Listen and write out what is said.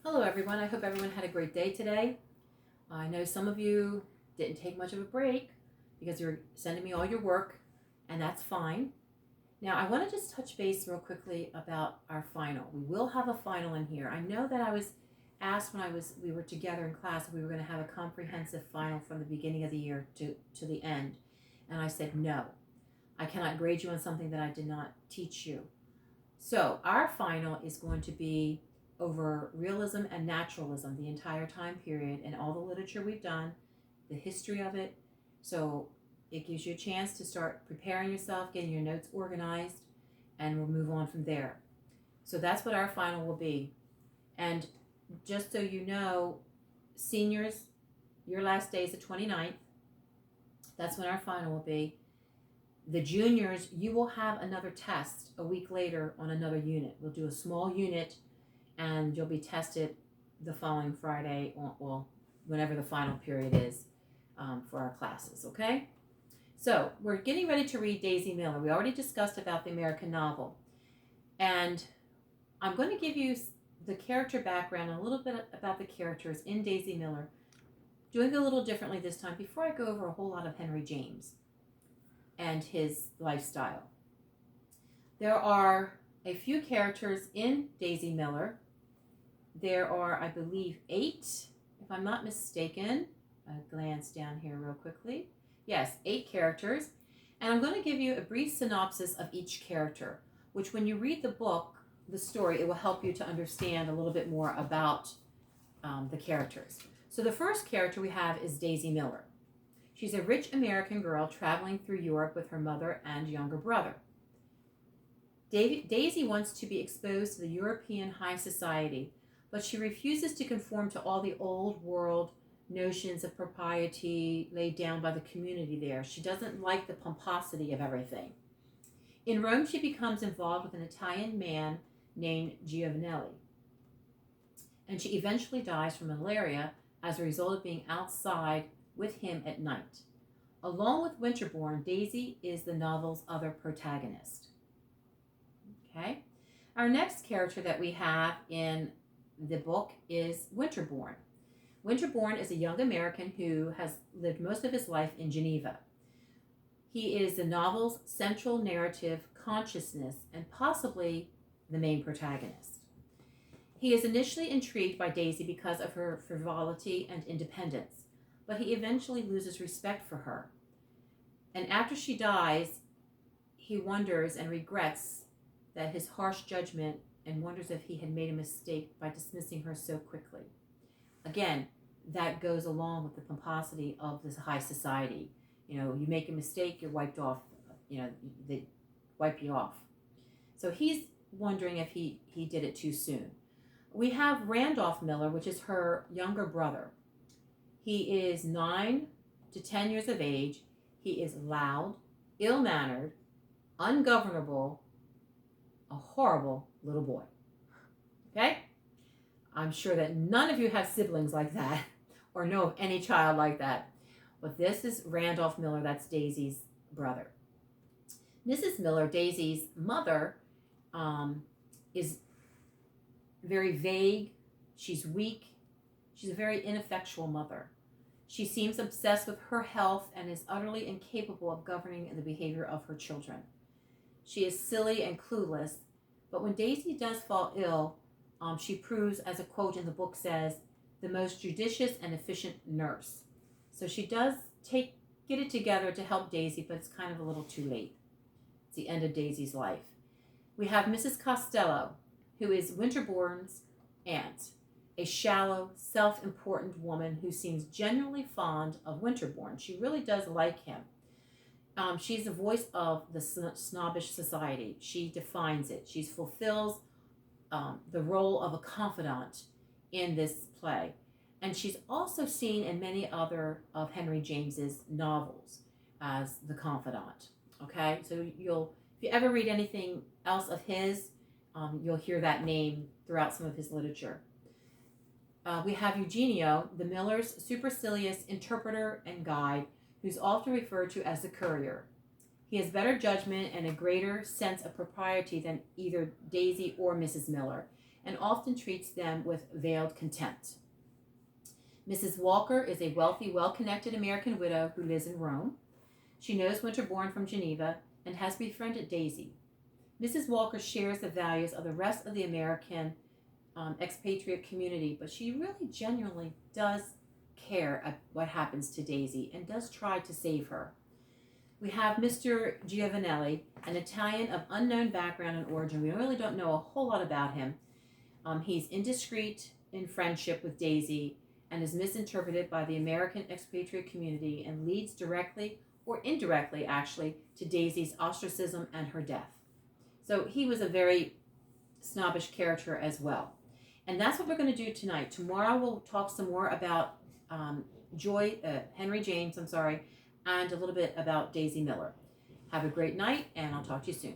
Hello everyone, I hope everyone had a great day today. I know some of you didn't take much of a break because you're sending me all your work, and that's fine. Now I want to just touch base real quickly about our final. We will have a final in here. I know that I was asked when we were together in class if we were going to have a comprehensive final from the beginning of the year to the end. And I said no. I cannot grade you on something that I did not teach you. So our final is going to be over realism and naturalism, the entire time period, and all the literature we've done, the history of it. So it gives you a chance to start preparing yourself, getting your notes organized, and we'll move on from there. So that's what our final will be. And just so you know, seniors, your last day is the 29th. That's when our final will be. The juniors, you will have another test a week later on another unit. We'll do a small unit and you'll be tested the following Friday, well, whenever the final period is for our classes, okay? So we're getting ready to read Daisy Miller. We already discussed about the American novel. And I'm going to give you the character background, a little bit about the characters in Daisy Miller, doing it a little differently this time before I go over a whole lot of Henry James and his lifestyle. There are a few characters in Daisy Miller. There are, I believe, 8, if I'm not mistaken. I glance down here real quickly. Yes, 8 characters. And I'm going to give you a brief synopsis of each character, which when you read the book, the story, it will help you to understand a little bit more about the characters. So the first character we have is Daisy Miller. She's a rich American girl traveling through Europe with her mother and younger brother. Daisy wants to be exposed to the European high society, but she refuses to conform to all the old world notions of propriety laid down by the community there. She doesn't like the pomposity of everything. In Rome, she becomes involved with an Italian man named Giovanelli, and she eventually dies from malaria as a result of being outside with him at night. Along with Winterbourne, Daisy is the novel's other protagonist. Okay? Our next character that we have in the book is Winterbourne. Winterbourne is a young American who has lived most of his life in Geneva. He is the novel's central narrative consciousness and possibly the main protagonist. He is initially intrigued by Daisy because of her frivolity and independence, but he eventually loses respect for her. And after she dies, he wonders and regrets that his harsh judgment and wonders if he had made a mistake by dismissing her so quickly. Again, that goes along with the pomposity of this high society. You know, you make a mistake, you're wiped off, they wipe you off. So he's wondering if he did it too soon. We have Randolph Miller, which is her younger brother. He is 9 to 10 years of age. He is loud, ill-mannered, ungovernable, a horrible little boy. Okay? I'm sure that none of you have siblings like that or know of any child like that. But this is Randolph Miller, that's Daisy's brother. Mrs. Miller, Daisy's mother, is very vague. She's weak. She's a very ineffectual mother. She seems obsessed with her health and is utterly incapable of governing the behavior of her children. She is silly and clueless, but when Daisy does fall ill, she proves, as a quote in the book says, the most judicious and efficient nurse. So she does get it together to help Daisy, but it's kind of a little too late. It's the end of Daisy's life. We have Mrs. Costello, who is Winterbourne's aunt, a shallow, self-important woman who seems genuinely fond of Winterbourne. She really does like him. She's the voice of the snobbish society. She defines it. She fulfills the role of a confidant in this play. And she's also seen in many other of Henry James's novels as the confidant. Okay, so if you ever read anything else of his, you'll hear that name throughout some of his literature. We have Eugenio, the Miller's supercilious interpreter and guide, who's often referred to as the courier. He has better judgment and a greater sense of propriety than either Daisy or Mrs. Miller, and often treats them with veiled contempt. Mrs. Walker is a wealthy, well-connected American widow who lives in Rome. She knows Winterbourne from Geneva and has befriended Daisy. Mrs. Walker shares the values of the rest of the American expatriate community, but she really genuinely does care what happens to Daisy and does try to save her. We have Mr. Giovanelli, an Italian of unknown background and origin. We really don't know a whole lot about him. He's indiscreet in friendship with Daisy and is misinterpreted by the American expatriate community and leads directly or indirectly, actually, to Daisy's ostracism and her death. So he was a very snobbish character as well. And that's what we're going to do tonight. Tomorrow we'll talk some more about Henry James, and a little bit about Daisy Miller. Have a great night, and I'll talk to you soon.